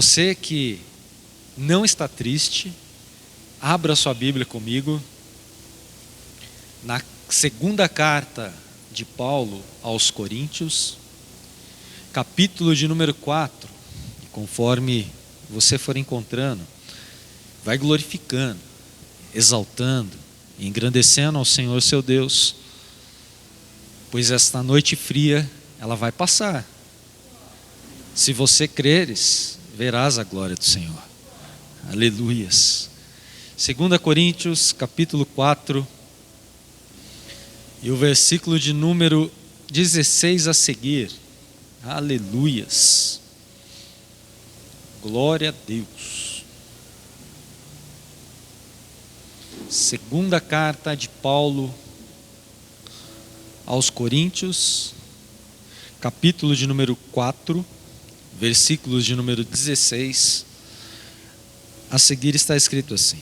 Você que não está triste, abra sua Bíblia comigo na segunda carta de Paulo aos Coríntios, capítulo de número 4. Conforme você for encontrando, vai glorificando, exaltando, engrandecendo ao Senhor seu Deus, pois esta noite fria ela vai passar. Se você creres, verás a glória do Senhor. Aleluias. 2 Coríntios capítulo 4 e o versículo de número 16 a seguir. Aleluias. Glória a Deus. Segunda carta de Paulo aos Coríntios, capítulo de número 4, versículos de número 16 a seguir está escrito assim: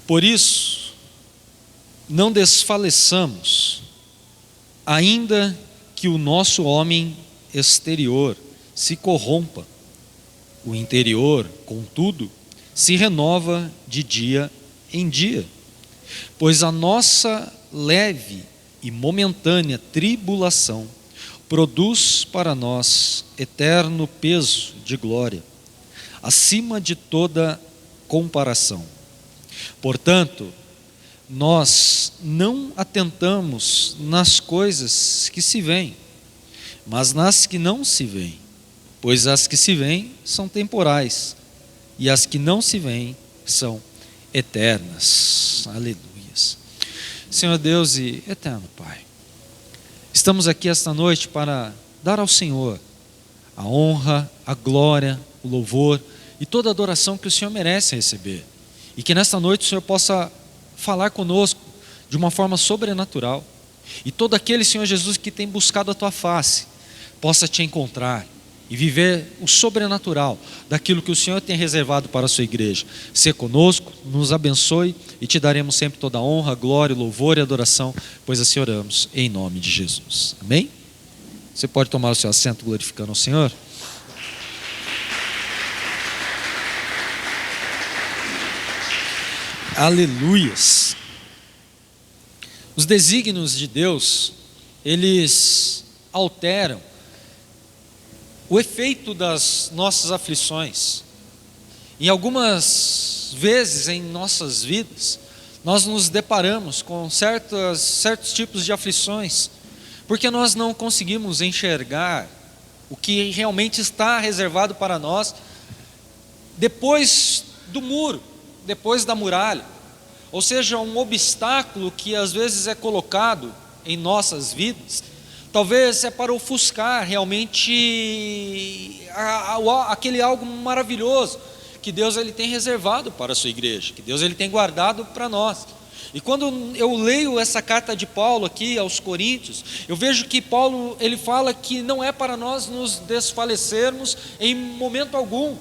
Por isso, não desfaleçamos, ainda que o nosso homem exterior se corrompa, o interior, contudo, se renova de dia em dia, pois a nossa leve e momentânea tribulação produz para nós eterno peso de glória, acima de toda comparação. Portanto, nós não atentamos nas coisas que se veem, mas nas que não se veem, pois as que se veem são temporais, e as que não se veem são eternas. Aleluias. Senhor Deus e eterno Pai, estamos aqui esta noite para dar ao Senhor a honra, a glória, o louvor e toda a adoração que o Senhor merece receber. E que nesta noite o Senhor possa falar conosco de uma forma sobrenatural. E todo aquele, Senhor Jesus, que tem buscado a Tua face, possa Te encontrar e viver o sobrenatural daquilo que o Senhor tem reservado para a Sua igreja. Ser conosco, nos abençoe e Te daremos sempre toda a honra, glória, louvor e adoração, pois assim oramos em nome de Jesus. Amém? Você pode tomar o seu assento glorificando ao Senhor? Aleluias. Os desígnios de Deus, eles alteram o efeito das nossas aflições. Em algumas vezes em nossas vidas, nós nos deparamos com certos tipos de aflições, porque nós não conseguimos enxergar o que realmente está reservado para nós depois do muro, depois da muralha. Ou seja, um obstáculo que às vezes é colocado em nossas vidas, talvez é para ofuscar realmente aquele algo maravilhoso que Deus ele tem reservado para a sua igreja, que Deus ele tem guardado para nós. E quando eu leio essa carta de Paulo aqui aos Coríntios, eu vejo que Paulo ele fala que não é para nós nos desfalecermos em momento algum,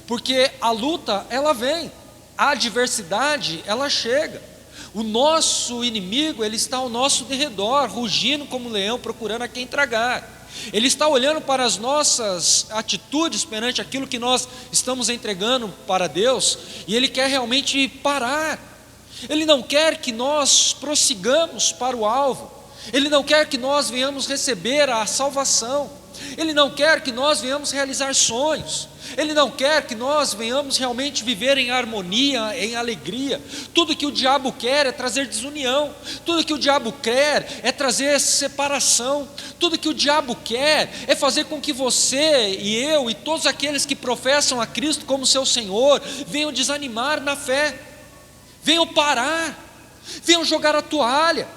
porque a luta ela vem, a adversidade ela chega. O nosso inimigo, ele está ao nosso derredor, rugindo como leão, procurando a quem tragar. Ele está olhando para as nossas atitudes perante aquilo que nós estamos entregando para Deus, e ele quer realmente parar. Ele não quer que nós prossigamos para o alvo. Ele não quer que nós venhamos receber a salvação. Ele não quer que nós venhamos realizar sonhos. Ele não quer que nós venhamos realmente viver em harmonia, em alegria. Tudo que o diabo quer é trazer desunião. Tudo que o diabo quer é trazer separação. Tudo que o diabo quer é fazer com que você e eu e todos aqueles que professam a Cristo como seu Senhor venham desanimar na fé, venham parar, venham jogar a toalha,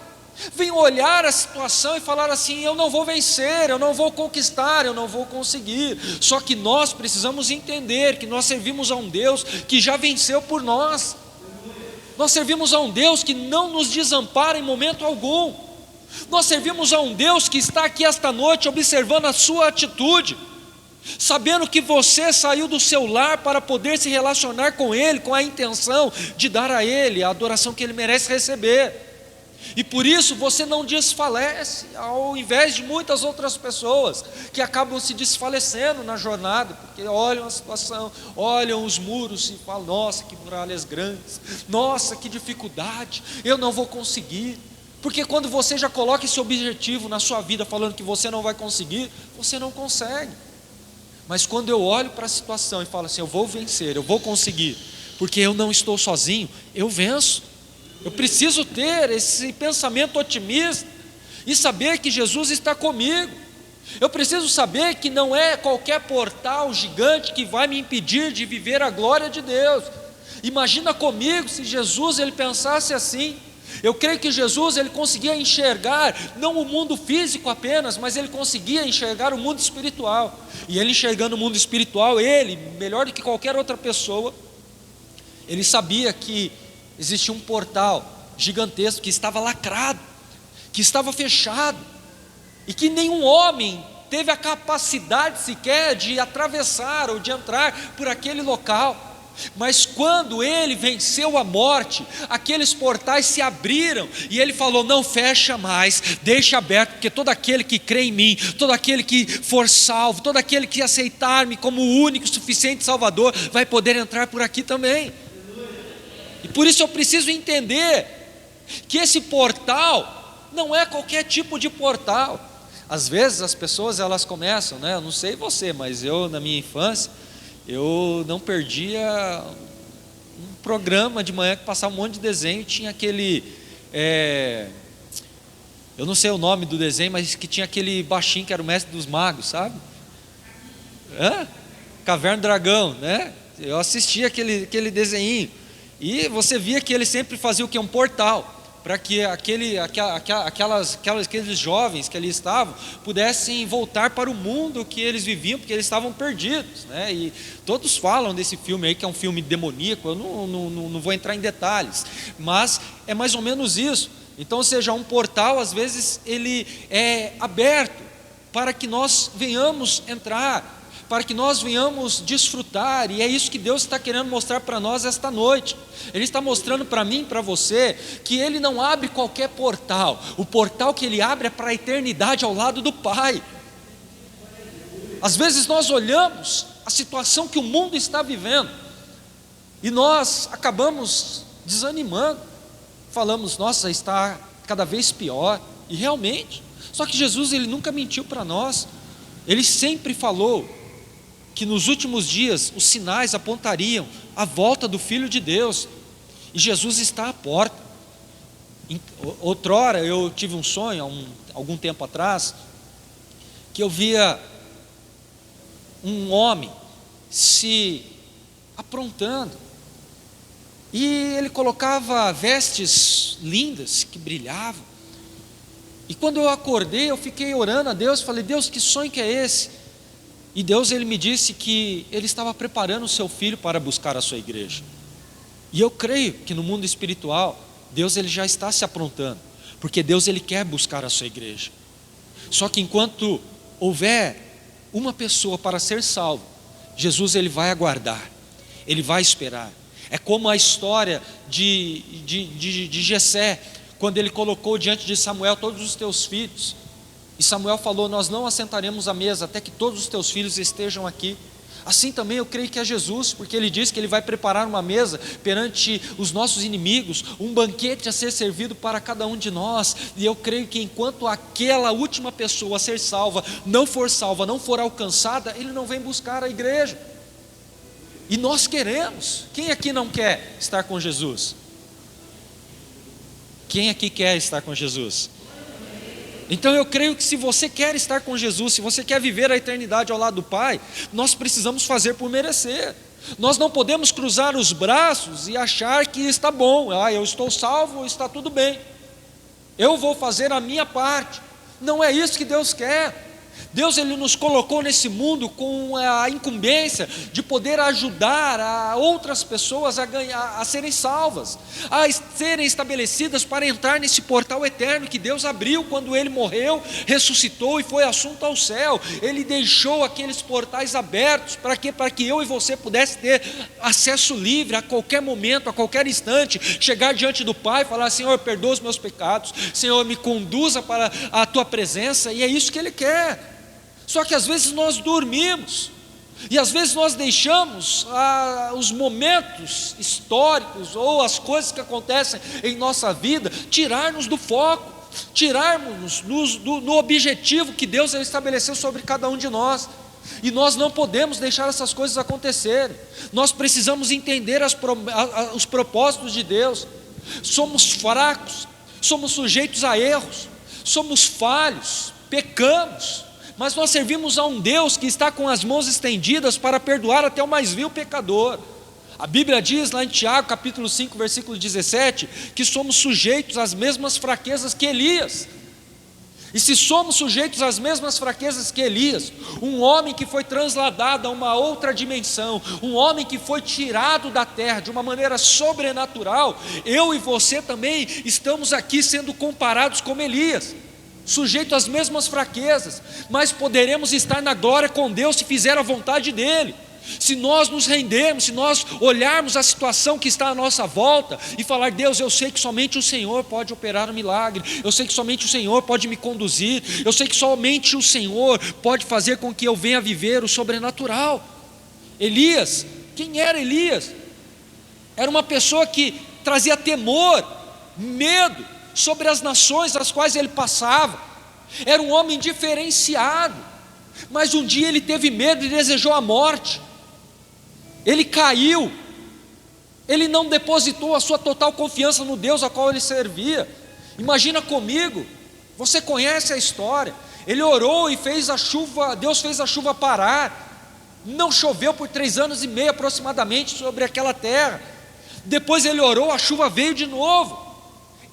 venham olhar a situação e falar assim: eu não vou vencer, eu não vou conquistar, eu não vou conseguir. Só que nós precisamos entender que nós servimos a um Deus que já venceu por nós. Nós servimos a um Deus que não nos desampara em momento algum. Nós servimos a um Deus que está aqui esta noite observando a sua atitude, sabendo que você saiu do seu lar para poder se relacionar com Ele, com a intenção de dar a Ele a adoração que Ele merece receber. E por isso você não desfalece, ao invés de muitas outras pessoas que acabam se desfalecendo na jornada, porque olham a situação, olham os muros e falam: nossa, que muralhas grandes, nossa, que dificuldade, eu não vou conseguir. Porque quando você já coloca esse objetivo na sua vida, falando que você não vai conseguir, você não consegue. Mas quando eu olho para a situação e falo assim: eu vou vencer, eu vou conseguir, porque eu não estou sozinho, eu venço. Eu preciso ter esse pensamento otimista e saber que Jesus está comigo. Eu preciso saber que não é qualquer portal gigante que vai me impedir de viver a glória de Deus. Imagina comigo se Jesus ele pensasse assim. Eu creio que Jesus ele conseguia enxergar não o mundo físico apenas, mas ele conseguia enxergar o mundo espiritual. E ele enxergando o mundo espiritual, ele, melhor do que qualquer outra pessoa, ele sabia que existia um portal gigantesco que estava lacrado, que estava fechado, e que nenhum homem teve a capacidade sequer de atravessar ou de entrar por aquele local. Mas quando ele venceu a morte, aqueles portais se abriram, e ele falou: não fecha mais, deixa aberto, porque todo aquele que crê em mim, todo aquele que for salvo, todo aquele que aceitar-me como o único, suficiente Salvador, vai poder entrar por aqui também. E por isso eu preciso entender que esse portal não é qualquer tipo de portal. Às vezes as pessoas elas começam, né? Eu não sei você, mas eu na minha infância, eu não perdia um programa de manhã que passava um monte de desenho, tinha aquele, eu não sei o nome do desenho, mas que tinha aquele baixinho que era o mestre dos magos, sabe? Caverna do Dragão, né? Eu assistia aquele desenho. E você via que ele sempre fazia o que? Um portal, para que aqueles jovens que ali estavam pudessem voltar para o mundo que eles viviam, porque eles estavam perdidos, né? E todos falam desse filme aí, que é um filme demoníaco. Eu não vou entrar em detalhes, mas é mais ou menos isso. Então, ou seja, um portal, às vezes, ele é aberto para que nós venhamos entrar, para que nós venhamos desfrutar, e é isso que Deus está querendo mostrar para nós esta noite. Ele está mostrando para mim e para você, que Ele não abre qualquer portal, o portal que Ele abre é para a eternidade ao lado do Pai. Às vezes nós olhamos a situação que o mundo está vivendo, e nós acabamos desanimando, falamos: nossa, está cada vez pior, e realmente, só que Jesus ele nunca mentiu para nós, Ele sempre falou que nos últimos dias os sinais apontariam a volta do Filho de Deus, e Jesus está à porta. Outrora eu tive um sonho, algum tempo atrás, que eu via um homem se aprontando, e ele colocava vestes lindas que brilhavam, e quando eu acordei eu fiquei orando a Deus, falei: Deus, que sonho que é esse? E Deus ele me disse que Ele estava preparando o seu filho para buscar a sua igreja. E eu creio que no mundo espiritual, Deus ele já está se aprontando, porque Deus ele quer buscar a sua igreja. Só que enquanto houver uma pessoa para ser salvo, Jesus ele vai aguardar, Ele vai esperar. É como a história de Jessé, quando ele colocou diante de Samuel todos os teus filhos, e Samuel falou: nós não assentaremos à mesa até que todos os teus filhos estejam aqui. Assim também eu creio que é Jesus, porque Ele diz que Ele vai preparar uma mesa perante os nossos inimigos, um banquete a ser servido para cada um de nós. E eu creio que enquanto aquela última pessoa a ser salva, não for alcançada, Ele não vem buscar a igreja. E nós queremos. Quem aqui não quer estar com Jesus? Quem aqui quer estar com Jesus? Então eu creio que se você quer estar com Jesus, se você quer viver a eternidade ao lado do Pai, nós precisamos fazer por merecer. Nós não podemos cruzar os braços e achar que está bom, eu estou salvo, está tudo bem, eu vou fazer a minha parte. Não é isso que Deus quer. Deus, Ele nos colocou nesse mundo com a incumbência de poder ajudar a outras pessoas a serem salvas, a serem estabelecidas para entrar nesse portal eterno que Deus abriu quando Ele morreu, ressuscitou e foi assunto ao céu. Ele deixou aqueles portais abertos, para quê? Para que eu e você pudesse ter acesso livre a qualquer momento, a qualquer instante, chegar diante do Pai e falar: Senhor, perdoa os meus pecados, Senhor, me conduza para a Tua presença. E é isso que Ele quer. Só que às vezes nós dormimos, e às vezes nós deixamos os momentos históricos ou as coisas que acontecem em nossa vida tirar-nos do foco, tirarmos-nos do objetivo que Deus estabeleceu sobre cada um de nós. E nós não podemos deixar essas coisas acontecerem. Nós precisamos entender os propósitos de Deus. Somos fracos, somos sujeitos a erros, somos falhos, pecamos, mas nós servimos a um Deus que está com as mãos estendidas para perdoar até o mais vil pecador. A Bíblia diz lá em Tiago, capítulo 5, versículo 17, que somos sujeitos às mesmas fraquezas que Elias. E se somos sujeitos às mesmas fraquezas que Elias, um homem que foi trasladado a uma outra dimensão, um homem que foi tirado da terra de uma maneira sobrenatural, eu e você também estamos aqui sendo comparados com Elias, sujeito às mesmas fraquezas, mas poderemos estar na glória com Deus se fizer a vontade dEle. Se nós nos rendermos, se nós olharmos a situação que está à nossa volta e falar: Deus, eu sei que somente o Senhor pode operar um milagre, eu sei que somente o Senhor pode me conduzir, eu sei que somente o Senhor pode fazer com que eu venha viver o sobrenatural. Elias, quem era Elias? Era uma pessoa que trazia temor, medo sobre as nações às quais ele passava. Era um homem diferenciado, mas um dia ele teve medo e desejou a morte. Ele caiu, ele não depositou a sua total confiança no Deus a qual ele servia. Imagina comigo, você conhece a história. Ele orou e fez a chuva, Deus fez a chuva parar, não choveu por 3 anos e meio aproximadamente sobre aquela terra. Depois ele orou, a chuva veio de novo.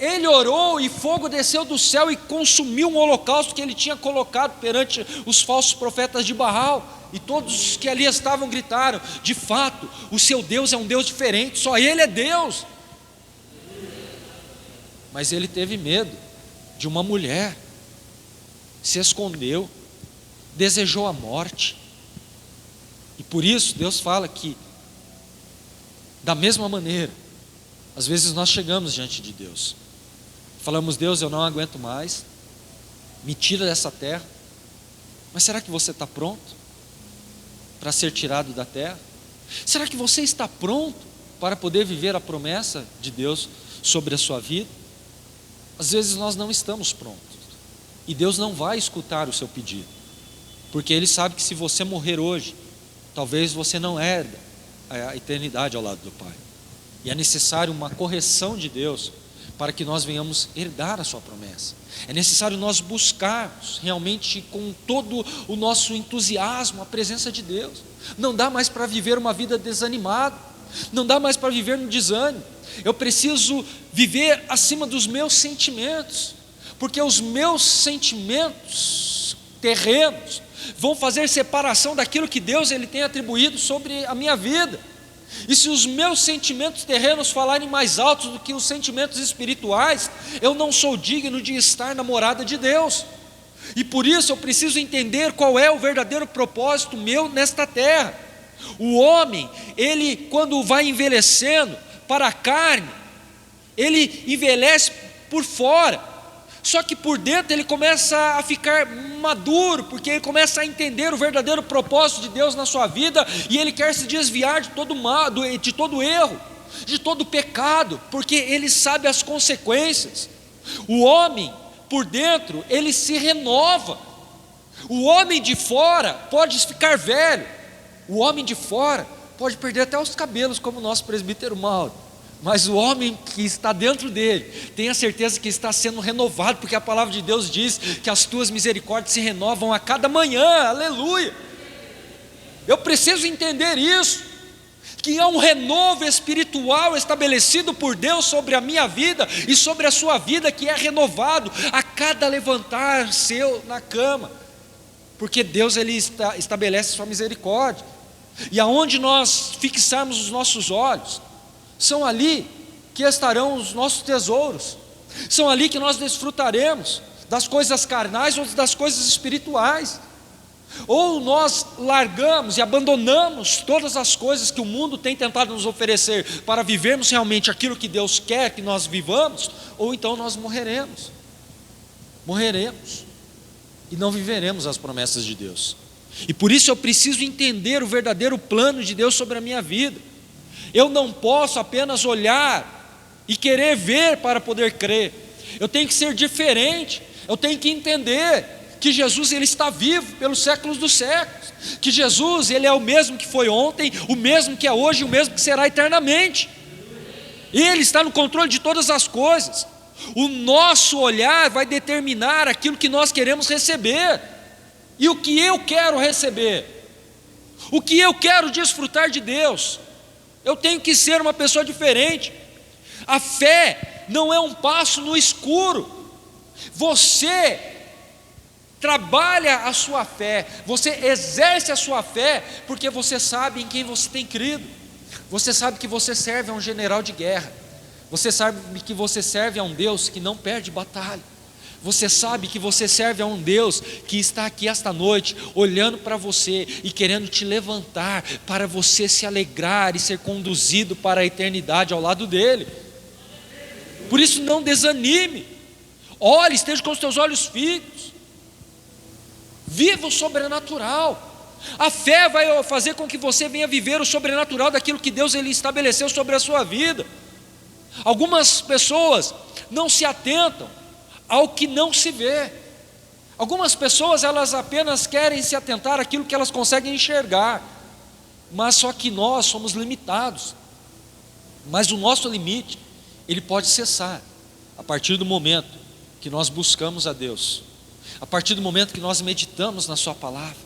Ele orou e fogo desceu do céu e consumiu um holocausto que ele tinha colocado perante os falsos profetas de Baal. E todos os que ali estavam gritaram: de fato, o seu Deus é um Deus diferente, só Ele é Deus. Mas ele teve medo de uma mulher, se escondeu, desejou a morte. E por isso Deus fala que, da mesma maneira, às vezes nós chegamos diante de Deus, falamos: Deus, eu não aguento mais, me tira dessa terra. Mas será que você está pronto para ser tirado da terra? Será que você está pronto para poder viver a promessa de Deus sobre a sua vida? Às vezes nós não estamos prontos, e Deus não vai escutar o seu pedido, porque Ele sabe que se você morrer hoje, talvez você não herda a eternidade ao lado do Pai. E é necessário uma correção de Deus para que nós venhamos herdar a sua promessa. É necessário nós buscarmos realmente com todo o nosso entusiasmo a presença de Deus. Não dá mais para viver uma vida desanimada, não dá mais para viver no desânimo. Eu preciso viver acima dos meus sentimentos, porque os meus sentimentos terrenos vão fazer separação daquilo que Deus ele tem atribuído sobre a minha vida. E se os meus sentimentos terrenos falarem mais alto do que os sentimentos espirituais, eu não sou digno de estar na morada de Deus. E por isso eu preciso entender qual é o verdadeiro propósito meu nesta terra. O homem, ele quando vai envelhecendo para a carne, ele envelhece por fora, só que por dentro ele começa a ficar maduro, porque ele começa a entender o verdadeiro propósito de Deus na sua vida, e ele quer se desviar de todo mal, de todo erro, de todo pecado, porque ele sabe as consequências. O homem por dentro, ele se renova. O homem de fora pode ficar velho, o homem de fora pode perder até os cabelos, como o nosso presbítero Mauro, mas o homem que está dentro dele, tenha certeza que está sendo renovado, porque a palavra de Deus diz que as tuas misericórdias se renovam a cada manhã, aleluia. Eu preciso entender isso, que há um renovo espiritual estabelecido por Deus sobre a minha vida e sobre a sua vida, que é renovado a cada levantar seu na cama. porque Deus ele estabelece sua misericórdia. E aonde nós fixarmos os nossos olhos, são ali que estarão os nossos tesouros, são ali que nós desfrutaremos das coisas carnais ou das coisas espirituais. Ou nós largamos e abandonamos todas as coisas que o mundo tem tentado nos oferecer para vivermos realmente aquilo que Deus quer que nós vivamos, ou então nós morreremos e não viveremos as promessas de Deus. E por isso eu preciso entender o verdadeiro plano de Deus sobre a minha vida. Eu não posso apenas olhar e querer ver para poder crer. Eu tenho que ser diferente. Eu tenho que entender que Jesus ele está vivo pelos séculos dos séculos. Que Jesus ele é o mesmo que foi ontem, o mesmo que é hoje, o mesmo que será eternamente. Ele está no controle de todas as coisas. O nosso olhar vai determinar aquilo que nós queremos receber. E o que eu quero receber, o que eu quero desfrutar de Deus, eu tenho que ser uma pessoa diferente. A fé não é um passo no escuro. Você trabalha a sua fé, você exerce a sua fé, porque você sabe em quem você tem crido. Você sabe que você serve a um general de guerra, você sabe que você serve a um Deus que não perde batalha. Você sabe que você serve a um Deus que está aqui esta noite, olhando para você e querendo te levantar, para você se alegrar e ser conduzido para a eternidade ao lado dele. Por isso não desanime, olhe, esteja com os teus olhos fitos, viva o sobrenatural. A fé vai fazer com que você venha viver o sobrenatural daquilo que Deus ele estabeleceu sobre a sua vida. Algumas pessoas não se atentam ao que não se vê. Algumas pessoas elas apenas querem se atentar àquilo que elas conseguem enxergar, mas só que nós somos limitados. Mas o nosso limite, ele pode cessar a partir do momento que nós buscamos a Deus, a partir do momento que nós meditamos na sua palavra,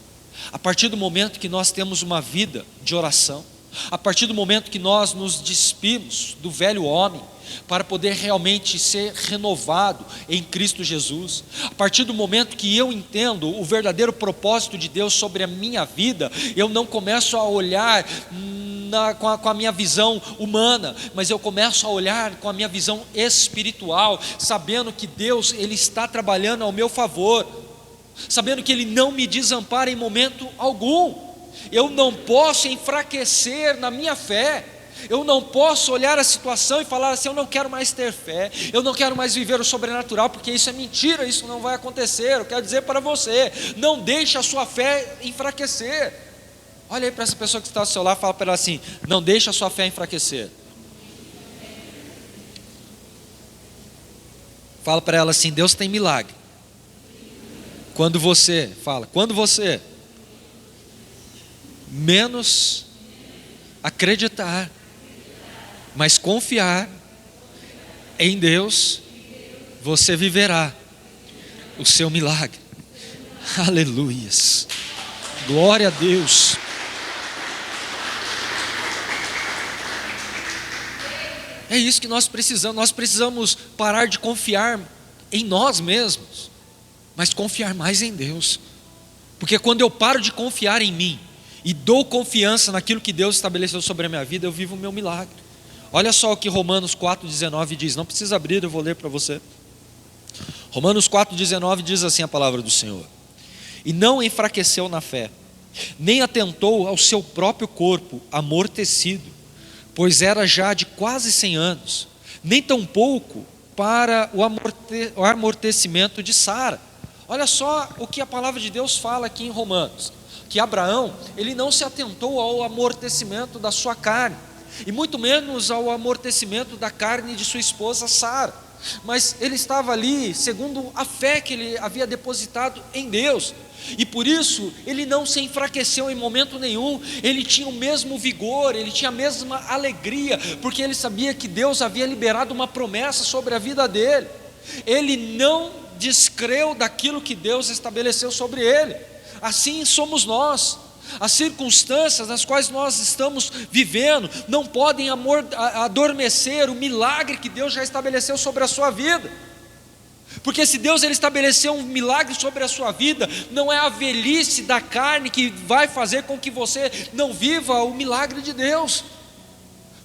a partir do momento que nós temos uma vida de oração, a partir do momento que nós nos despimos do velho homem, para poder realmente ser renovado em Cristo Jesus, a partir do momento que eu entendo o verdadeiro propósito de Deus sobre a minha vida, eu não começo a olhar com a minha visão humana, mas eu começo a olhar com a minha visão espiritual, sabendo que Deus ele está trabalhando ao meu favor, sabendo que Ele não me desampara em momento algum. Eu não posso enfraquecer na minha fé. Eu não posso olhar a situação e falar assim: eu não quero mais ter fé, eu não quero mais viver o sobrenatural, porque isso é mentira, isso não vai acontecer. Eu quero dizer para você: não deixe a sua fé enfraquecer. Olha aí para essa pessoa que está ao seu lado, fala para ela assim: não deixe a sua fé enfraquecer. Fala para ela assim: Deus tem milagre. Quando você menos acreditar, mas confiar em Deus, você viverá o seu milagre. Aleluias, glória a Deus. É isso que nós precisamos parar de confiar em nós mesmos, mas confiar mais em Deus, porque quando eu paro de confiar em mim, e dou confiança naquilo que Deus estabeleceu sobre a minha vida, eu vivo o meu milagre. Olha só o que Romanos 4,19 diz, não precisa abrir, eu vou ler para você. Romanos 4,19 diz assim a palavra do Senhor: e não enfraqueceu na fé, nem atentou ao seu próprio corpo amortecido, pois era já de quase 100 anos, nem tampouco para o amortecimento de Sara. Olha só o que a palavra de Deus fala aqui em Romanos, que Abraão, ele não se atentou ao amortecimento da sua carne, e muito menos ao amortecimento da carne de sua esposa Sara, mas ele estava ali segundo a fé que ele havia depositado em Deus, e por isso ele não se enfraqueceu em momento nenhum. Ele tinha o mesmo vigor, ele tinha a mesma alegria, porque ele sabia que Deus havia liberado uma promessa sobre a vida dele. Ele não descreu daquilo que Deus estabeleceu sobre ele. Assim somos nós. As circunstâncias nas quais nós estamos vivendo não podem adormecer o milagre que Deus já estabeleceu sobre a sua vida. Porque se Deus ele estabeleceu um milagre sobre a sua vida, não é a velhice da carne que vai fazer com que você não viva o milagre de Deus,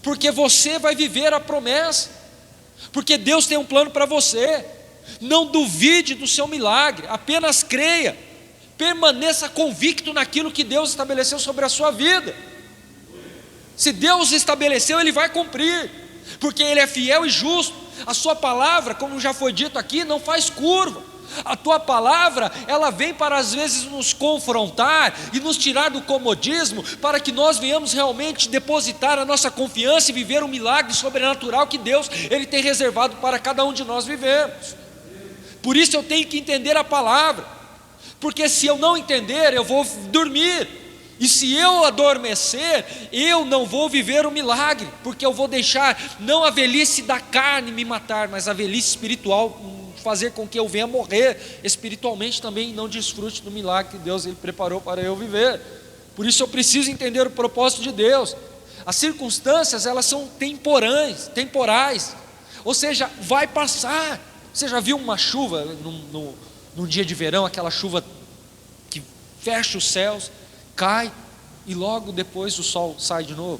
porque você vai viver a promessa, porque Deus tem um plano para você. Não duvide do seu milagre, apenas creia, permaneça convicto naquilo que Deus estabeleceu sobre a sua vida. Se Deus estabeleceu, Ele vai cumprir, porque Ele é fiel e justo. A sua palavra, como já foi dito aqui, não faz curva. A tua palavra, ela vem para às vezes nos confrontar e nos tirar do comodismo, para que nós venhamos realmente depositar a nossa confiança e viver o milagre sobrenatural que Deus ele tem reservado para cada um de nós vivermos. Por isso eu tenho que entender a palavra, porque se eu não entender, eu vou dormir. E se eu adormecer, eu não vou viver o milagre, porque eu vou deixar não a velhice da carne me matar, mas a velhice espiritual fazer com que eu venha morrer espiritualmente também e não desfrute do milagre que Deus ele preparou para eu viver. Por isso eu preciso entender o propósito de Deus. As circunstâncias, elas são temporais, ou seja, vai passar. Você já viu uma chuva num dia de verão, aquela chuva que fecha os céus, cai e logo depois o sol sai de novo?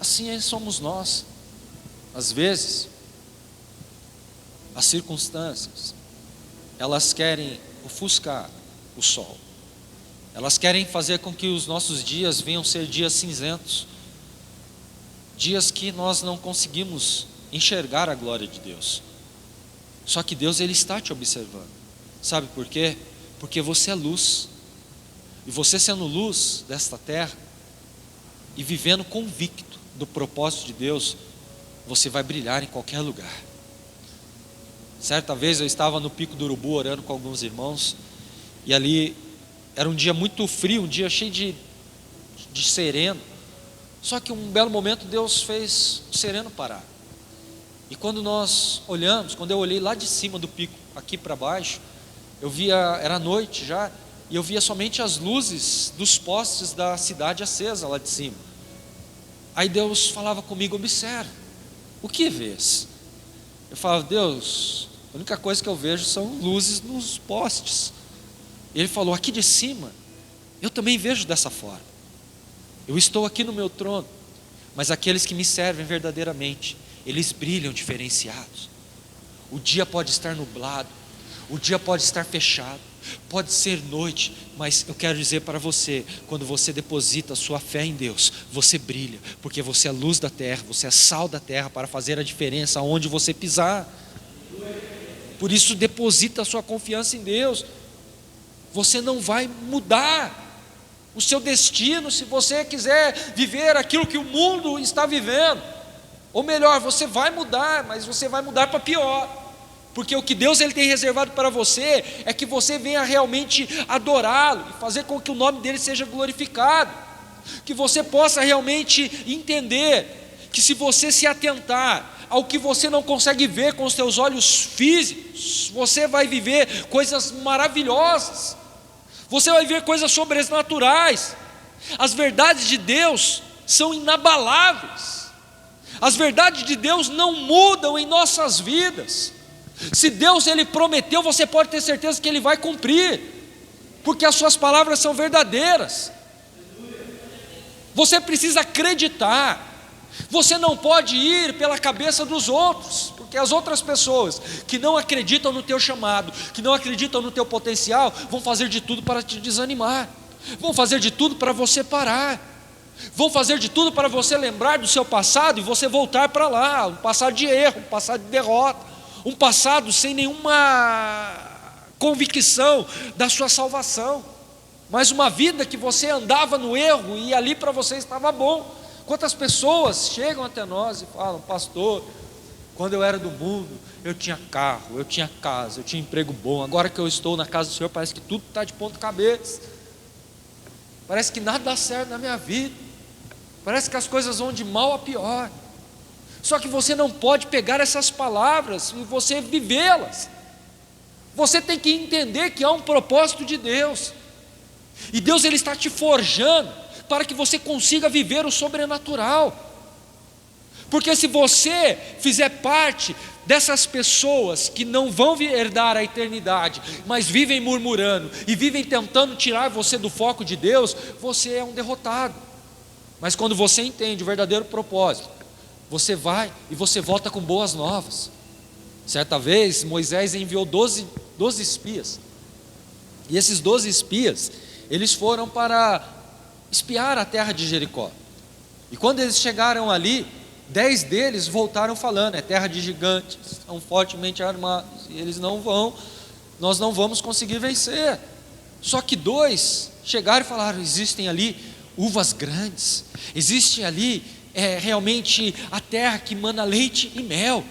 Assim somos nós. Às vezes as circunstâncias, elas querem ofuscar o sol, elas querem fazer com que os nossos dias venham ser dias cinzentos, dias que nós não conseguimos enxergar a glória de Deus. Só que Deus ele está te observando. Sabe por quê? Porque você é luz. E você sendo luz desta terra e vivendo convicto do propósito de Deus, você vai brilhar em qualquer lugar. Certa vez eu estava no Pico do Urubu orando com alguns irmãos, e ali era um dia muito frio, um dia cheio de sereno. Só que um belo momento Deus fez o sereno parar. E quando nós olhamos, quando eu olhei lá de cima do pico, aqui para baixo, eu via, era noite já, e eu via somente as luzes dos postes da cidade acesa lá de cima. Aí Deus falava comigo: observa, o que vês? Eu falava: Deus, a única coisa que eu vejo são luzes nos postes. E Ele falou: aqui de cima, eu também vejo dessa forma. Eu estou aqui no meu trono, mas aqueles que me servem verdadeiramente, eles brilham diferenciados. O dia pode estar nublado, o dia pode estar fechado, pode ser noite, mas eu quero dizer para você, quando você deposita a sua fé em Deus, você brilha, porque você é luz da terra, você é sal da terra para fazer a diferença onde você pisar. Por isso deposita a sua confiança em Deus. Você não vai mudar o seu destino se você quiser viver aquilo que o mundo está vivendo. Ou melhor, você vai mudar, mas você vai mudar para pior. Porque o que Deus ele tem reservado para você é que você venha realmente adorá-lo e fazer com que o nome dele seja glorificado. Que você possa realmente entender que se você se atentar ao que você não consegue ver com os seus olhos físicos, você vai viver coisas maravilhosas. Você vai ver coisas sobrenaturais. As verdades de Deus são inabaláveis. As verdades de Deus não mudam em nossas vidas. Se Deus ele prometeu, você pode ter certeza que Ele vai cumprir, porque as suas palavras são verdadeiras. Você precisa acreditar. Você não pode ir pela cabeça dos outros, porque as outras pessoas que não acreditam no teu chamado, que não acreditam no teu potencial, vão fazer de tudo para te desanimar, vão fazer de tudo para você parar, vão fazer de tudo para você lembrar do seu passado e você voltar para lá, um passado de erro, um passado de derrota, um passado sem nenhuma convicção da sua salvação, mas uma vida que você andava no erro e ali para você estava bom. Quantas pessoas chegam até nós e falam: pastor, quando eu era do mundo, eu tinha carro, eu tinha casa, eu tinha emprego bom, agora que eu estou na casa do Senhor, parece que tudo está de ponta cabeça, parece que nada dá certo na minha vida, parece que as coisas vão de mal a pior. Só que você não pode pegar essas palavras e você vivê-las. Você tem que entender que há um propósito de Deus, e Deus ele está te forjando para que você consiga viver o sobrenatural. Porque se você fizer parte dessas pessoas que não vão herdar a eternidade, mas vivem murmurando e vivem tentando tirar você do foco de Deus, você é um derrotado. Mas quando você entende o verdadeiro propósito, você vai e você volta com boas novas. Certa vez Moisés enviou 12 espias, e esses 12 espias, eles foram para espiar a terra de Jericó. E quando eles chegaram ali, 10 deles voltaram falando: é terra de gigantes, são fortemente armados, e nós não vamos conseguir vencer. Só que 2 chegaram e falaram: existem ali uvas grandes, existe ali realmente a terra que mana leite e mel.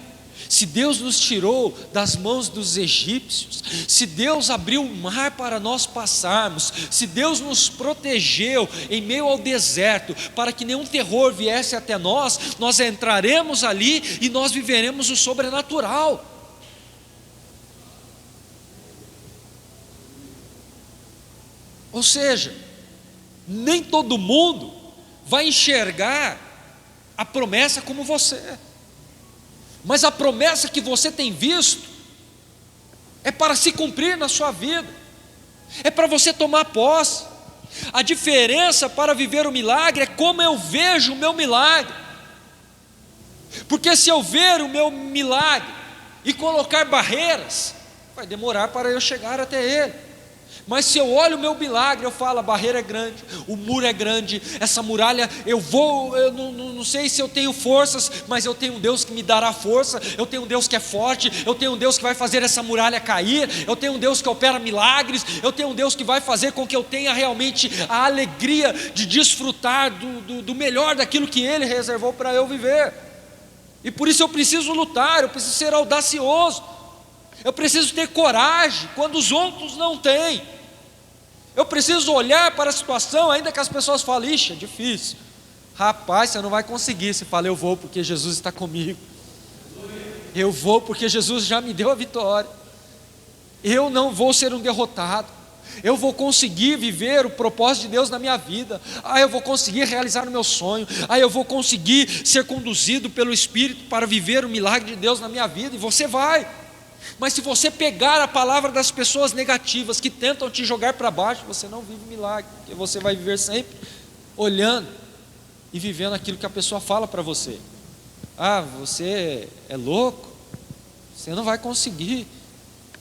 Se Deus nos tirou das mãos dos egípcios, se Deus abriu o mar para nós passarmos, se Deus nos protegeu em meio ao deserto, para que nenhum terror viesse até nós, nós entraremos ali e nós viveremos o sobrenatural. Ou seja, nem todo mundo vai enxergar a promessa como você. Mas a promessa que você tem visto é para se cumprir na sua vida, é para você tomar posse. A diferença para viver o milagre é como eu vejo o meu milagre. Porque se eu ver o meu milagre e colocar barreiras, vai demorar para eu chegar até ele. Mas se eu olho o meu milagre, eu falo: a barreira é grande, o muro é grande, essa muralha, eu não sei se eu tenho forças, mas eu tenho um Deus que me dará força, eu tenho um Deus que é forte, eu tenho um Deus que vai fazer essa muralha cair, eu tenho um Deus que opera milagres, eu tenho um Deus que vai fazer com que eu tenha realmente a alegria de desfrutar do melhor daquilo que Ele reservou para eu viver. E por isso eu preciso lutar, eu preciso ser audacioso, eu preciso ter coragem quando os outros não têm. Eu preciso olhar para a situação, ainda que as pessoas falem: ixi, é difícil. Rapaz, você não vai conseguir. Você fala: eu vou porque Jesus está comigo. Eu vou porque Jesus já me deu a vitória. Eu não vou ser um derrotado. Eu vou conseguir viver o propósito de Deus na minha vida. Eu vou conseguir realizar o meu sonho. Eu vou conseguir ser conduzido pelo Espírito para viver o milagre de Deus na minha vida. E você vai. Mas se você pegar a palavra das pessoas negativas que tentam te jogar para baixo, você não vive milagre, porque você vai viver sempre olhando e vivendo aquilo que a pessoa fala para você. Você é louco, você não vai conseguir.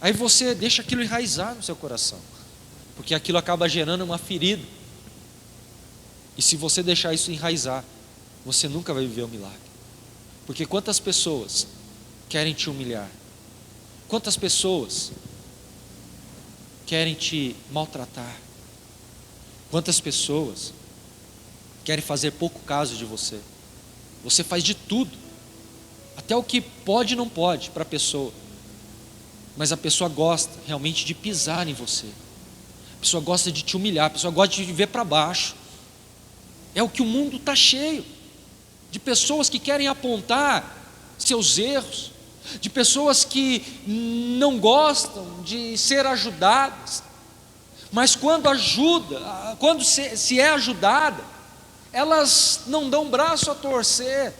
Aí você deixa aquilo enraizar no seu coração, porque aquilo acaba gerando uma ferida. E se você deixar isso enraizar, você nunca vai viver o milagre. Porque quantas pessoas querem te humilhar? Quantas pessoas querem te maltratar? Quantas pessoas querem fazer pouco caso de você? Você faz de tudo, até o que pode e não pode para a pessoa, mas a pessoa gosta realmente de pisar em você, a pessoa gosta de te humilhar, a pessoa gosta de te ver para baixo. É o que o mundo está cheio, de pessoas que querem apontar seus erros, de pessoas que não gostam de ser ajudadas, mas quando se é ajudada, elas não dão braço a torcer,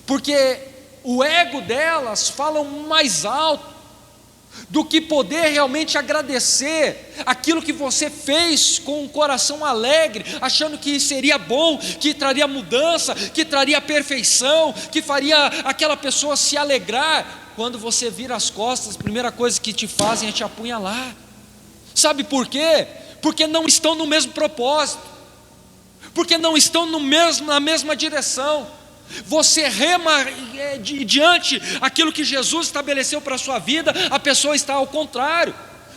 porque o ego delas fala mais alto do que poder realmente agradecer aquilo que você fez com um coração alegre, achando que seria bom, que traria mudança, que traria perfeição, que faria aquela pessoa se alegrar. Quando você vira as costas, a primeira coisa que te fazem é te apunhalar. Sabe por quê? Porque não estão no mesmo propósito, porque não estão na mesma direção. Você rema diante aquilo que Jesus estabeleceu para a sua vida, a pessoa está ao contrário.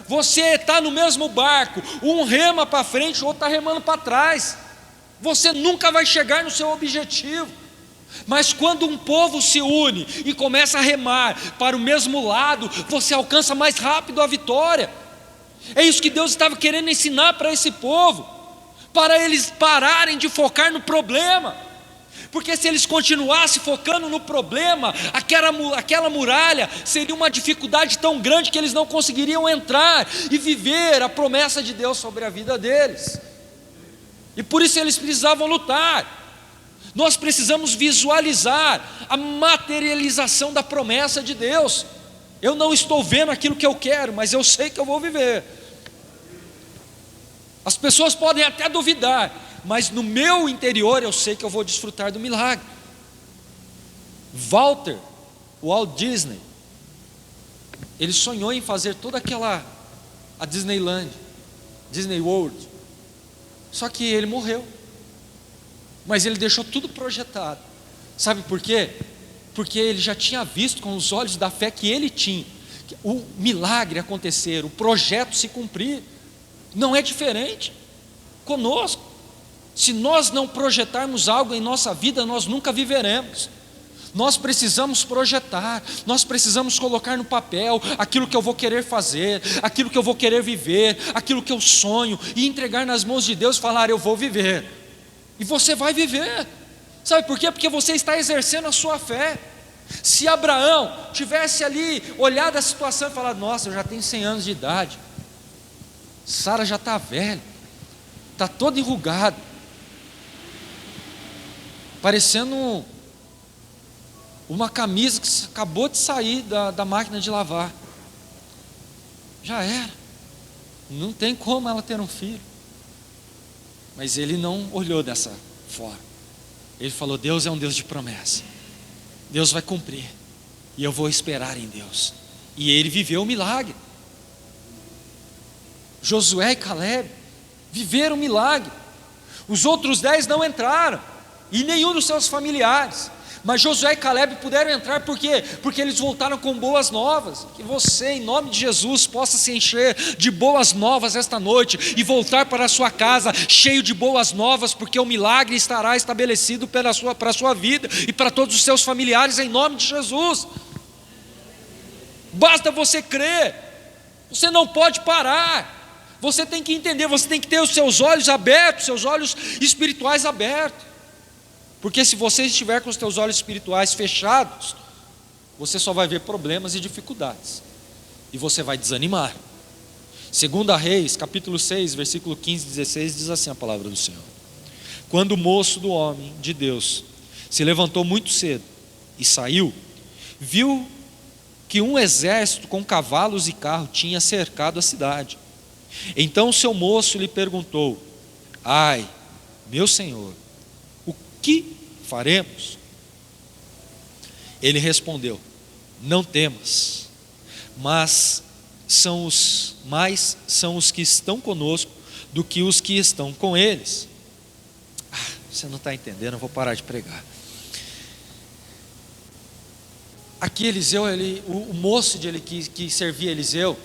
Você está no mesmo barco, um rema para frente, o outro está remando para trás. Você nunca vai chegar no seu objetivo. Mas quando um povo se une e começa a remar para o mesmo lado, você alcança mais rápido a vitória. É isso que Deus estava querendo ensinar para esse povo, para eles pararem de focar no problema. Porque se eles continuassem focando no problema, aquela muralha seria uma dificuldade tão grande que eles não conseguiriam entrar e viver a promessa de Deus sobre a vida deles. E por isso eles precisavam lutar. Nós precisamos visualizar a materialização da promessa de Deus. Eu não estou vendo aquilo que eu quero, mas eu sei que eu vou viver. As pessoas podem até duvidar, mas no meu interior eu sei que eu vou desfrutar do milagre. Walt Disney, ele sonhou em fazer toda a Disneyland, Disney World, só que ele morreu, mas ele deixou tudo projetado. Sabe por quê? Porque ele já tinha visto com os olhos da fé que ele tinha, o milagre acontecer, o projeto se cumprir. Não é diferente conosco. Se nós não projetarmos algo em nossa vida, nós nunca viveremos. Nós precisamos projetar, nós precisamos colocar no papel aquilo que eu vou querer fazer, aquilo que eu vou querer viver, aquilo que eu sonho, e entregar nas mãos de Deus e falar: eu vou viver. E você vai viver. Sabe por quê? Porque você está exercendo a sua fé. Se Abraão tivesse ali olhado a situação e falado: nossa, eu já tenho 100 anos de idade, Sara já está velha, está toda enrugada, parecendo uma camisa que acabou de sair da máquina de lavar, já era, não tem como ela ter um filho. Mas ele não olhou dessa forma. Ele falou: Deus é um Deus de promessa, Deus vai cumprir, e eu vou esperar em Deus. E ele viveu o milagre. Josué e Caleb viveram o milagre. Os outros 10 não entraram, e nenhum dos seus familiares. Mas Josué e Caleb puderam entrar, por quê? Porque eles voltaram com boas novas. Que você, em nome de Jesus, possa se encher de boas novas esta noite e voltar para a sua casa cheio de boas novas, porque o milagre estará estabelecido para a sua vida e para todos os seus familiares, em nome de Jesus. Basta você crer, você não pode parar. Você tem que entender, você tem que ter os seus olhos abertos, seus olhos espirituais abertos. Porque se você estiver com os teus olhos espirituais fechados, você só vai ver problemas e dificuldades, e você vai desanimar. 2 Reis, capítulo 6, versículo 15 e 16, diz assim a palavra do Senhor: quando o moço do homem de Deus se levantou muito cedo e saiu, viu que um exército com cavalos e carro tinha cercado a cidade. Então o seu moço lhe perguntou: ai, meu senhor, o que faremos? Ele respondeu: não temas, mas são os que estão conosco do que os que estão com eles. Você não está entendendo, eu vou parar de pregar. Aqui Eliseu, o moço que servia Eliseu,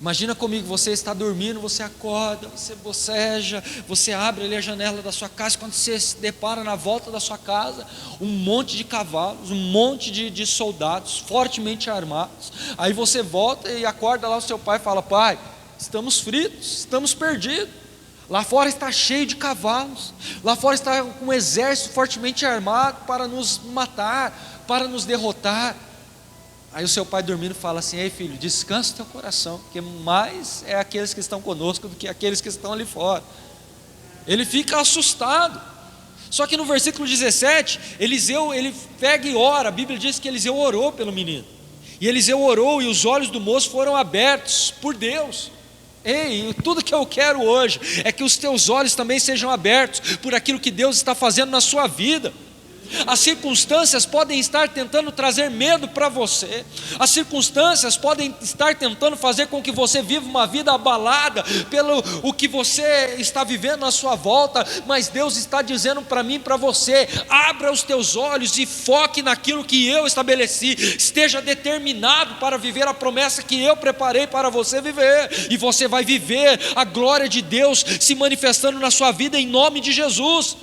imagina comigo, você está dormindo, você acorda, você boceja, você abre ali a janela da sua casa, quando você se depara na volta da sua casa, um monte de cavalos, um monte de soldados fortemente armados. Aí você volta e acorda lá o seu pai e fala: pai, estamos fritos, estamos perdidos, lá fora está cheio de cavalos, lá fora está um exército fortemente armado para nos matar, para nos derrotar. Aí o seu pai dormindo fala assim: ei filho, descansa o teu coração, porque mais é aqueles que estão conosco do que aqueles que estão ali fora. Ele fica assustado. Só que no versículo 17, Eliseu, ele pega e ora. A Bíblia diz que Eliseu orou pelo menino, e Eliseu orou, e os olhos do moço foram abertos por Deus. Ei, tudo que eu quero hoje é que os teus olhos também sejam abertos por aquilo que Deus está fazendo na sua vida. As circunstâncias podem estar tentando trazer medo para você, as circunstâncias podem estar tentando fazer com que você viva uma vida abalada pelo o que você está vivendo à sua volta, mas Deus está dizendo para mim e para você: abra os teus olhos e foque naquilo que eu estabeleci, esteja determinado para viver a promessa que eu preparei para você viver, e você vai viver a glória de Deus se manifestando na sua vida em nome de Jesus.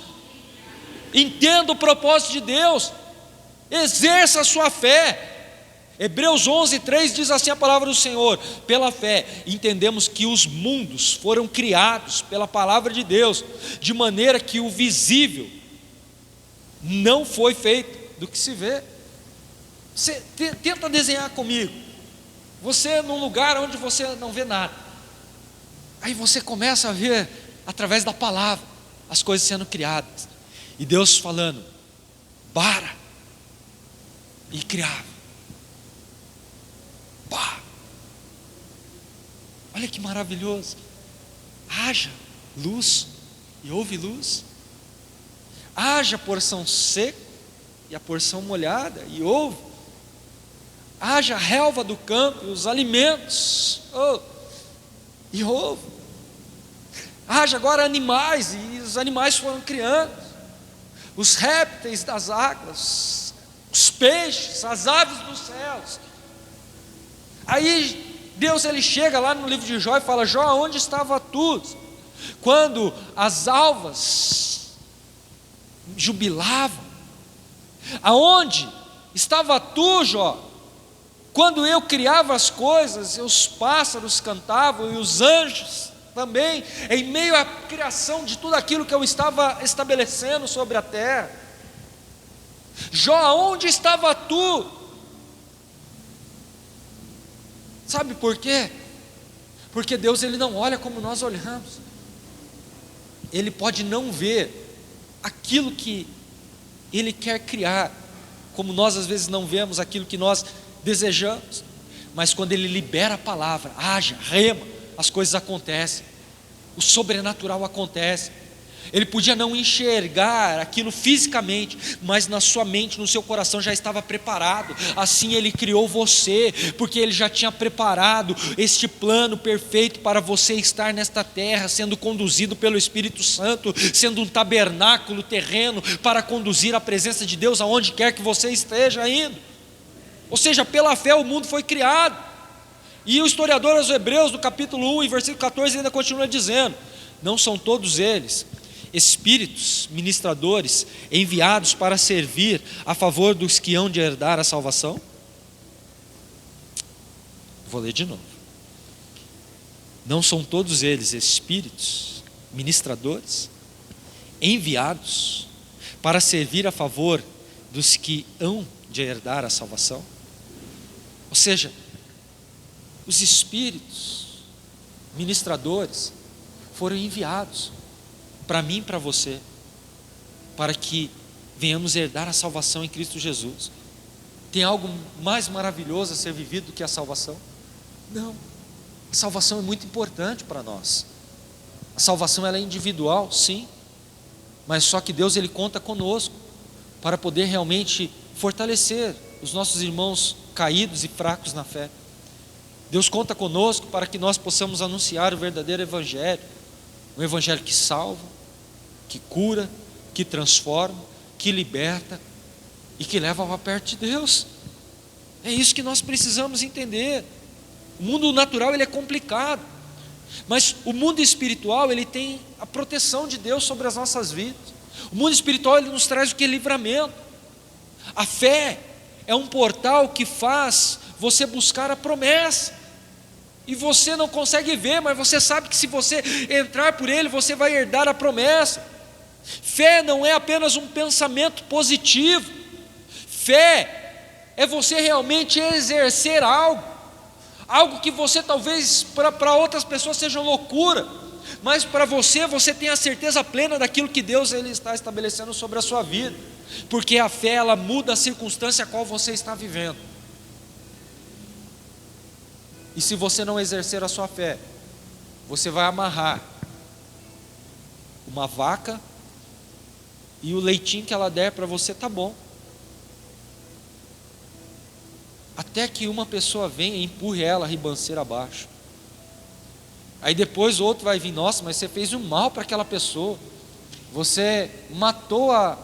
Entenda o propósito de Deus, exerça a sua fé. Hebreus 11:3 diz assim a palavra do Senhor: pela fé entendemos que os mundos foram criados pela palavra de Deus, de maneira que o visível não foi feito do que se vê. Você tenta desenhar comigo, você num lugar onde você não vê nada, aí você começa a ver através da palavra as coisas sendo criadas. E Deus falando, para, e criava. Pá. Olha que maravilhoso. Haja luz e houve luz. Haja porção seca e a porção molhada e houve. Haja relva do campo e os alimentos, e houve. Haja agora animais e os animais foram criando. Os répteis das águas, os peixes, as aves dos céus. Aí Deus ele chega lá no livro de Jó e fala: Jó, onde estava tu quando as alvas jubilavam? Aonde estava tu, Jó, quando eu criava as coisas, e os pássaros cantavam e os anjos também, em meio à criação de tudo aquilo que eu estava estabelecendo sobre a terra? Jó, aonde estava tu? Sabe por quê? Porque Deus ele não olha como nós olhamos. Ele pode não ver aquilo que Ele quer criar, como nós às vezes não vemos aquilo que nós desejamos, mas quando Ele libera a palavra, haja, rema, as coisas acontecem, o sobrenatural acontece. Ele podia não enxergar aquilo fisicamente, mas na sua mente, no seu coração já estava preparado. Assim Ele criou você, porque Ele já tinha preparado este plano perfeito para você estar nesta terra, sendo conduzido pelo Espírito Santo, sendo um tabernáculo terreno para conduzir a presença de Deus aonde quer que você esteja indo. Ou seja, pela fé o mundo foi criado. E o historiador aos Hebreus, no capítulo 1, em versículo 14, ainda continua dizendo: não são todos eles espíritos ministradores enviados para servir a favor dos que hão de herdar a salvação? Vou ler de novo. Não são todos eles espíritos ministradores enviados para servir a favor dos que hão de herdar a salvação? Ou seja, os espíritos ministradores foram enviados para mim e para você, para que venhamos herdar a salvação em Cristo Jesus. Tem algo mais maravilhoso a ser vivido do que a salvação? Não. A salvação é muito importante para nós. A salvação ela é individual, sim, mas só que Deus ele conta conosco para poder realmente fortalecer os nossos irmãos caídos e fracos na fé. Deus conta conosco para que nós possamos anunciar o verdadeiro evangelho, um evangelho que salva, que cura, que transforma, que liberta e que leva para perto de Deus. É isso que nós precisamos entender. O mundo natural ele é complicado, mas o mundo espiritual ele tem a proteção de Deus sobre as nossas vidas. O mundo espiritual ele nos traz o que? Livramento. A fé é um portal que faz você buscar a promessa. E você não consegue ver, mas você sabe que se você entrar por ele, você vai herdar a promessa. Fé não é apenas um pensamento positivo. Fé é você realmente exercer algo que você talvez para outras pessoas seja loucura, mas para você tem a certeza plena daquilo que Deus ele está estabelecendo sobre a sua vida, porque a fé ela muda a circunstância a qual você está vivendo. E se você não exercer a sua fé, você vai amarrar uma vaca e o leitinho que ela der para você tá bom, até que uma pessoa venha e empurre ela a ribanceira abaixo. Aí depois o outro vai vir: nossa, mas você fez um mal para aquela pessoa, você matou a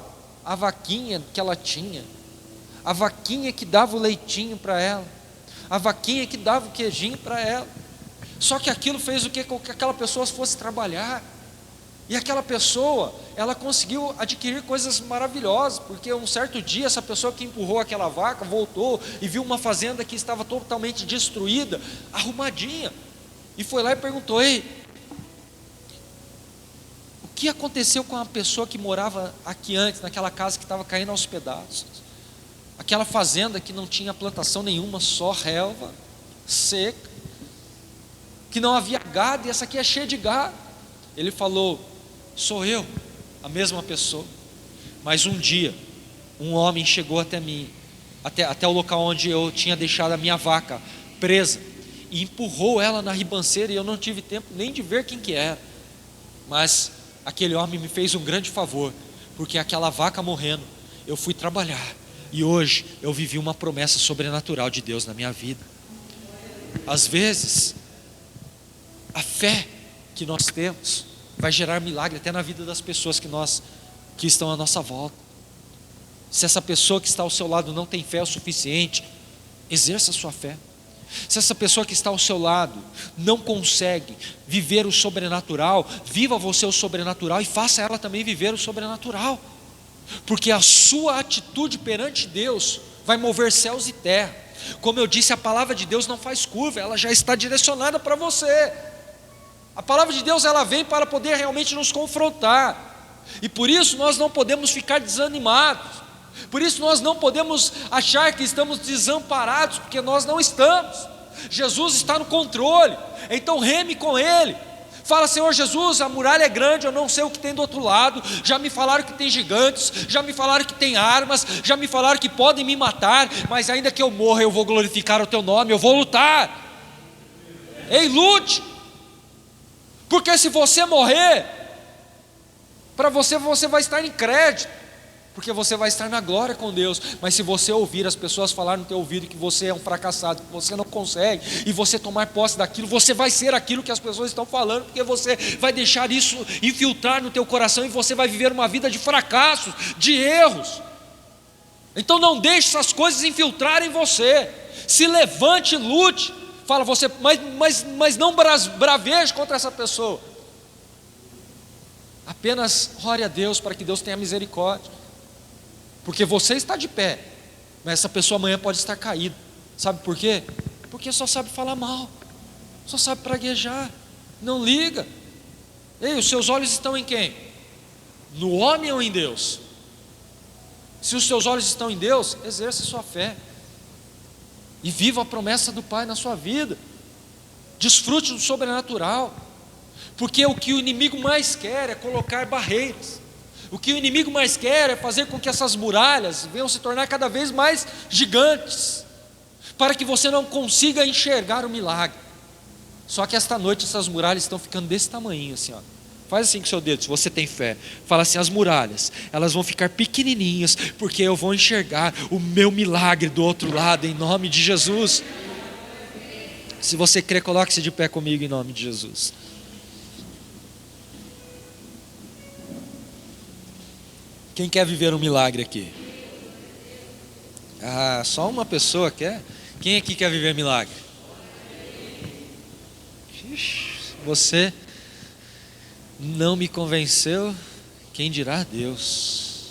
vaquinha que ela tinha, a vaquinha que dava o leitinho para ela, a vaquinha que dava o queijinho para ela. Só que aquilo fez o que? Com que aquela pessoa fosse trabalhar. E aquela pessoa, ela conseguiu adquirir coisas maravilhosas, porque um certo dia essa pessoa que empurrou aquela vaca voltou e viu uma fazenda que estava totalmente destruída, arrumadinha, e foi lá e perguntou: ei, o que aconteceu com a pessoa que morava aqui antes, naquela casa que estava caindo aos pedaços? Aquela fazenda que não tinha plantação nenhuma, só relva seca, que não havia gado, e essa aqui é cheia de gado. Ele falou: sou eu, a mesma pessoa. Mas um dia, um homem chegou até mim, até o local onde eu tinha deixado a minha vaca presa, e empurrou ela na ribanceira, e eu não tive tempo nem de ver quem que era. Mas aquele homem me fez um grande favor, porque aquela vaca morrendo, eu fui trabalhar, e hoje eu vivi uma promessa sobrenatural de Deus na minha vida. Às vezes, a fé que nós temos vai gerar milagre até na vida das pessoas que estão à nossa volta. Se essa pessoa que está ao seu lado não tem fé o suficiente, exerça a sua fé. Se essa pessoa que está ao seu lado não consegue viver o sobrenatural, viva você o sobrenatural e faça ela também viver o sobrenatural, porque a sua atitude perante Deus vai mover céus e terra. Como eu disse, a palavra de Deus não faz curva, ela já está direcionada para você. A palavra de Deus, ela vem para poder realmente nos confrontar, e por isso nós não podemos ficar desanimados. Por isso nós não podemos achar que estamos desamparados, porque nós não estamos. Jesus está no controle, então reme com Ele. Fala: Senhor Jesus, a muralha é grande, eu não sei o que tem do outro lado. Já me falaram que tem gigantes, já me falaram que tem armas, já me falaram que podem me matar, mas ainda que eu morra, eu vou glorificar o Teu nome, eu vou lutar. Ei, lute, porque se você morrer, para você vai estar em crédito, porque você vai estar na glória com Deus. Mas se você ouvir as pessoas falar no teu ouvido que você é um fracassado, que você não consegue, e você tomar posse daquilo, você vai ser aquilo que as pessoas estão falando, porque você vai deixar isso infiltrar no teu coração, e você vai viver uma vida de fracassos, de erros. Então não deixe essas coisas infiltrarem você. Se levante e lute. Fala você, mas não braveje contra essa pessoa. Apenas ore a Deus para que Deus tenha misericórdia. Porque você está de pé, mas essa pessoa amanhã pode estar caída. Sabe por quê? Porque só sabe falar mal, só sabe praguejar, não liga. Ei, os seus olhos estão em quem? No homem ou em Deus? Se os seus olhos estão em Deus, exerça a sua fé e viva a promessa do Pai na sua vida. Desfrute do sobrenatural, porque o que o inimigo mais quer é colocar barreiras. O que o inimigo mais quer é fazer com que essas muralhas venham se tornar cada vez mais gigantes, para que você não consiga enxergar o milagre. Só que esta noite essas muralhas estão ficando desse tamanho assim, ó. Faz assim com o seu dedo, se você tem fé. Fala assim: as muralhas, elas vão ficar pequenininhas, porque eu vou enxergar o meu milagre do outro lado, em nome de Jesus. Se você crê, coloque-se de pé comigo em nome de Jesus. Quem quer viver um milagre aqui? Ah, só uma pessoa quer? Quem aqui quer viver milagre? Você não me convenceu, quem dirá Deus?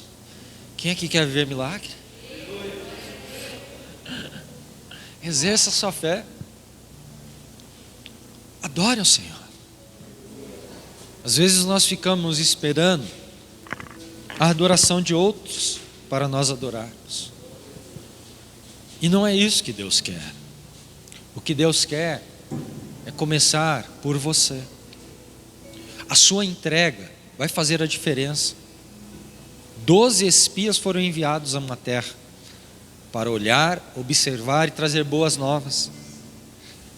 Quem aqui quer viver milagre? Exerça a sua fé. Adore ao Senhor. Às vezes nós ficamos esperando a adoração de outros para nós adorarmos, e não é isso que Deus quer. O que Deus quer é começar por você. A sua entrega vai fazer a diferença. 12 espias foram enviados a uma terra para olhar, observar e trazer boas novas.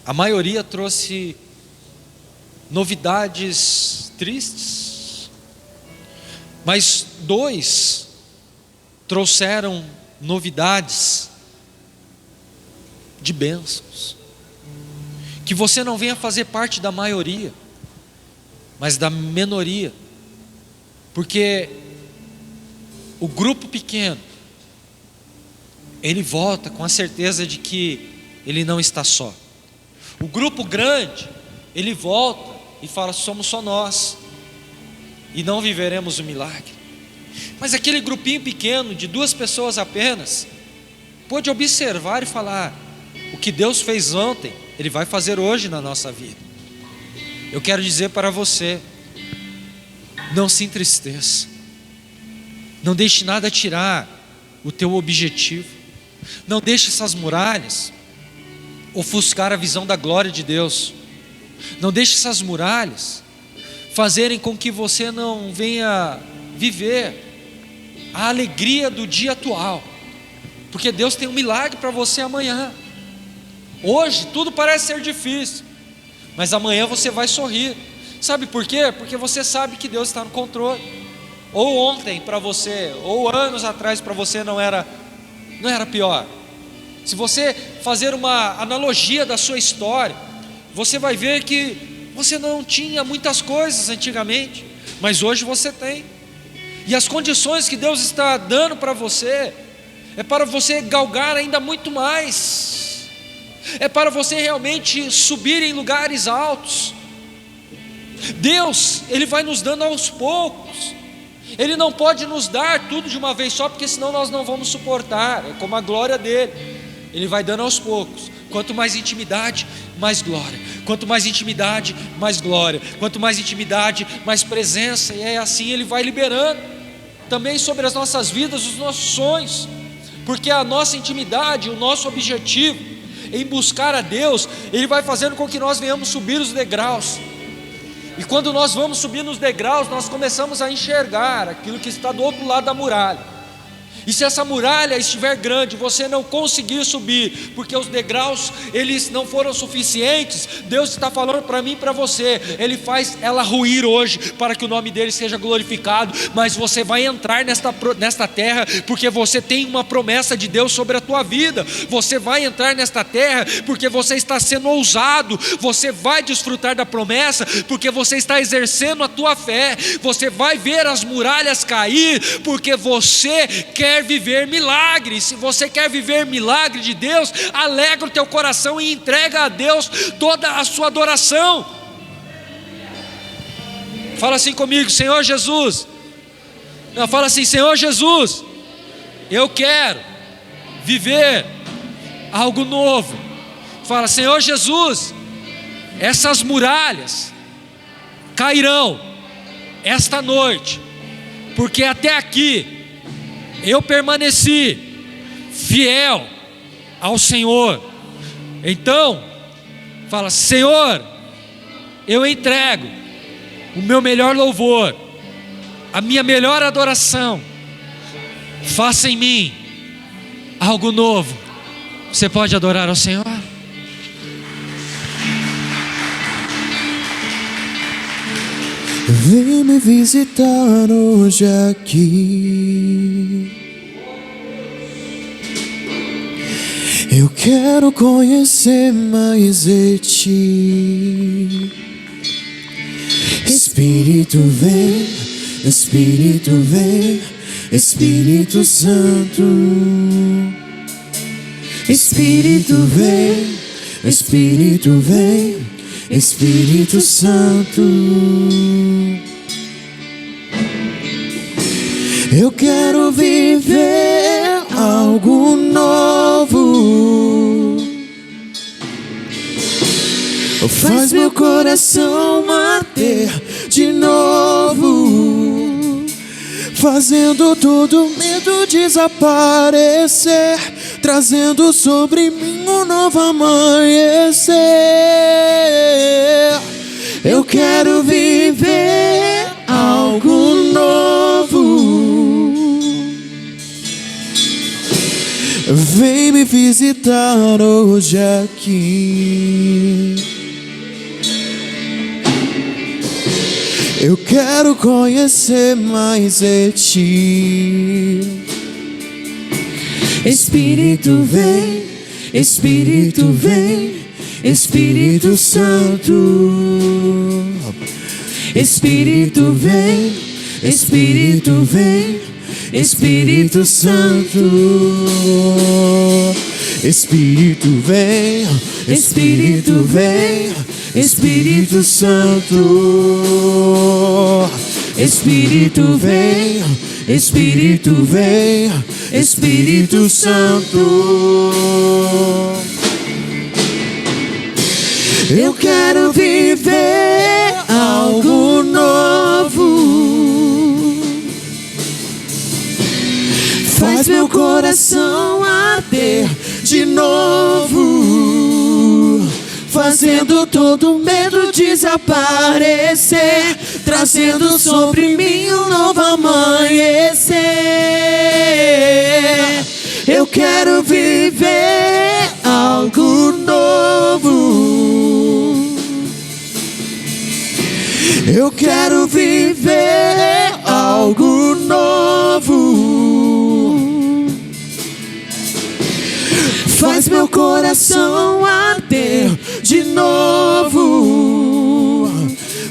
A maioria trouxe novidades tristes, mas 2 trouxeram novidades de bênçãos. Que você não venha fazer parte da maioria, mas da minoria, porque o grupo pequeno, ele volta com a certeza de que ele não está só. O grupo grande, ele volta e fala: somos só nós, e não viveremos o milagre. Mas aquele grupinho pequeno, de 2 pessoas apenas, pôde observar e falar: o que Deus fez ontem, Ele vai fazer hoje na nossa vida. Eu quero dizer para você: não se entristeça, não deixe nada tirar o teu objetivo, não deixe essas muralhas ofuscar a visão da glória de Deus, não deixe essas muralhas fazerem com que você não venha viver a alegria do dia atual, porque Deus tem um milagre para você amanhã. Hoje tudo parece ser difícil, mas amanhã você vai sorrir. Sabe por quê? Porque você sabe que Deus está no controle. Ou ontem para você, ou anos atrás para você não era pior. Se você fazer uma analogia da sua história, você vai ver que você não tinha muitas coisas antigamente, mas hoje você tem. E as condições que Deus está dando para você é para você galgar ainda muito mais, é para você realmente subir em lugares altos. Deus, Ele vai nos dando aos poucos. Ele não pode nos dar tudo de uma vez só, porque senão nós não vamos suportar. É como a glória dele, Ele vai dando aos poucos. Quanto mais intimidade, mais glória. Quanto mais intimidade, mais glória. Quanto mais intimidade, mais presença. E é assim Ele vai liberando também sobre as nossas vidas, os nossos sonhos. Porque a nossa intimidade, o nosso objetivo em buscar a Deus, Ele vai fazendo com que nós venhamos subir os degraus. E quando nós vamos subir nos degraus, nós começamos a enxergar aquilo que está do outro lado da muralha. E se essa muralha estiver grande, você não conseguir subir, porque os degraus, eles não foram suficientes, Deus está falando para mim e para você, Ele faz ela ruir hoje, para que o nome dEle seja glorificado. Mas você vai entrar nesta terra, porque você tem uma promessa de Deus sobre a tua vida. Você vai entrar nesta terra, porque você está sendo ousado. Você vai desfrutar da promessa, porque você está exercendo a tua fé. Você vai ver as muralhas cair, porque você quer viver milagre. Se você quer viver milagre de Deus, alegra o teu coração e entrega a Deus toda a sua adoração. Fala assim comigo: Senhor Jesus. Não, fala assim: Senhor Jesus, eu quero viver algo novo. Fala: Senhor Jesus, essas muralhas cairão esta noite, porque até aqui eu permaneci fiel ao Senhor. Então, fala: Senhor, eu entrego o meu melhor louvor, a minha melhor adoração. Faça em mim algo novo. Você pode adorar ao Senhor? Vem me visitar hoje aqui. Eu quero conhecer mais de ti. Espírito vem, Espírito vem, Espírito Santo. Espírito vem, Espírito vem, Espírito Santo. Eu quero viver algo novo. Faz meu coração bater de novo, fazendo todo medo desaparecer, trazendo sobre mim um novo amanhecer. Eu quero viver algo novo. Vem me visitar hoje aqui. Eu quero conhecer mais de ti. Espírito vem, Espírito vem, Espírito Santo. Espírito vem, Espírito vem, Espírito Santo. Espírito vem, Espírito vem, Espírito Santo. Espírito vem, Espírito vem, Espírito Santo. Eu quero viver algo novo. Faz meu coração arder de novo, fazendo todo medo desaparecer, trazendo sobre mim um novo amanhecer. quero viver algo novo. Eu quero viver algo novo. Faz meu coração arder de novo,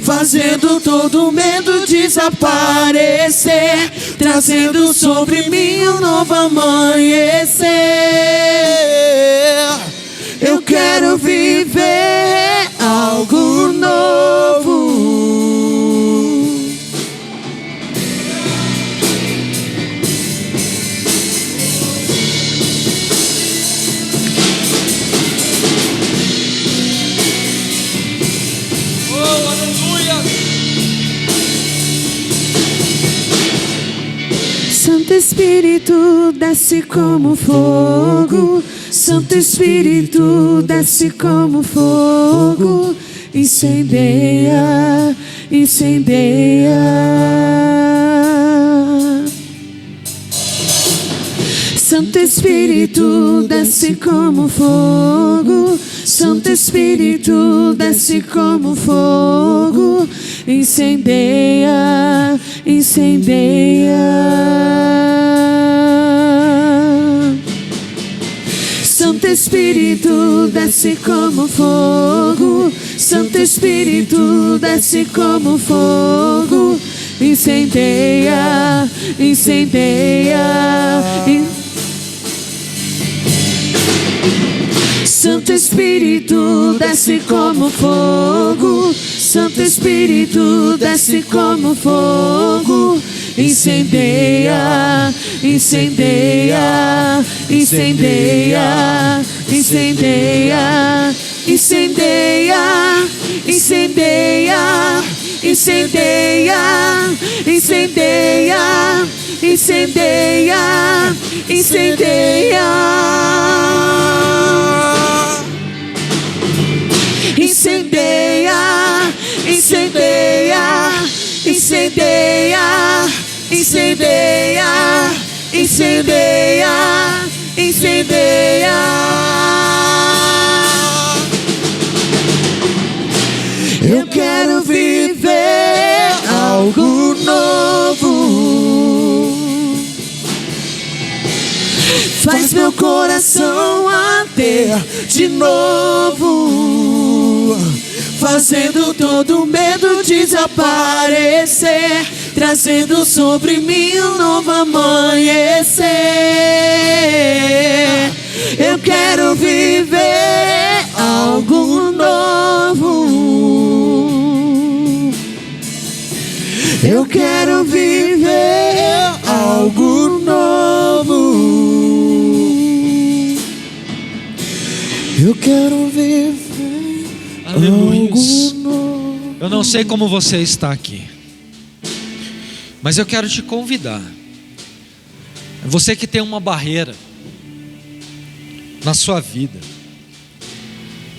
fazendo todo medo desaparecer, trazendo sobre mim um novo amanhecer. Eu quero viver algo novo. Santo Espírito, desce como fogo. Santo Espírito, desce como fogo. Incendeia, incendeia. Santo Espírito, desce como fogo. Santo Espírito, desce como fogo. Incendeia, incendeia. Santo Espírito, desce como fogo. Santo Espírito, desce como fogo. Incendeia, incendeia. Santo Espírito, desce como fogo. Santo Espírito, desce como fogo. Incendeia, incendeia, incendeia, incendeia, incendeia, incendeia, incendeia, incendeia, incendeia, incendeia. Incendeia, incendeia, incendeia, incendeia, incendeia, incendeia. Eu quero viver algo novo. Faz meu coração arder de novo, fazendo todo medo desaparecer, trazendo sobre mim um novo amanhecer. Eu quero viver algo novo. Eu quero viver algo novo. Eu quero viver. Aleluia. Eu não sei como você está aqui, mas eu quero te convidar. Você que tem uma barreira na sua vida,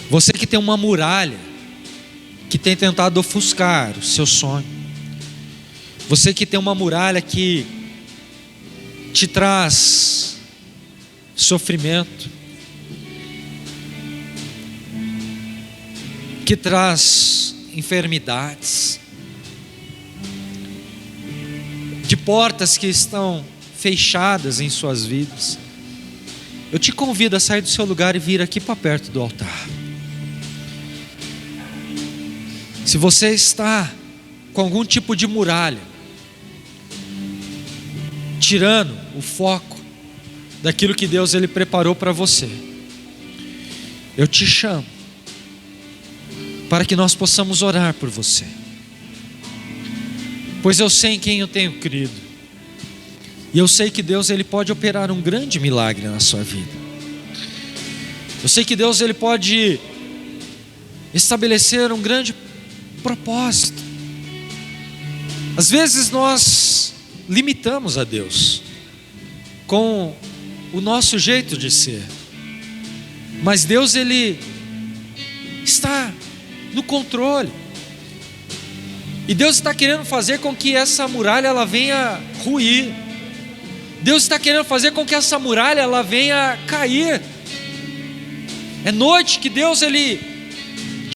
você que tem uma muralha que tem tentado ofuscar o seu sonho, você que tem uma muralha que te traz sofrimento, que traz enfermidades, de portas que estão fechadas em suas vidas, eu te convido a sair do seu lugar e vir aqui para perto do altar. Se você está com algum tipo de muralha, tirando o foco daquilo que Deus ele preparou para você, eu te chamo para que nós possamos orar por você, pois eu sei em quem eu tenho crido, e eu sei que Deus ele pode operar um grande milagre na sua vida. Eu sei que Deus ele pode estabelecer um grande propósito. Às vezes nós limitamos a Deus com o nosso jeito de ser, mas Deus ele está no controle, e Deus está querendo fazer com que essa muralha ela venha ruir, Deus está querendo fazer com que essa muralha ela venha cair. É noite que Deus ele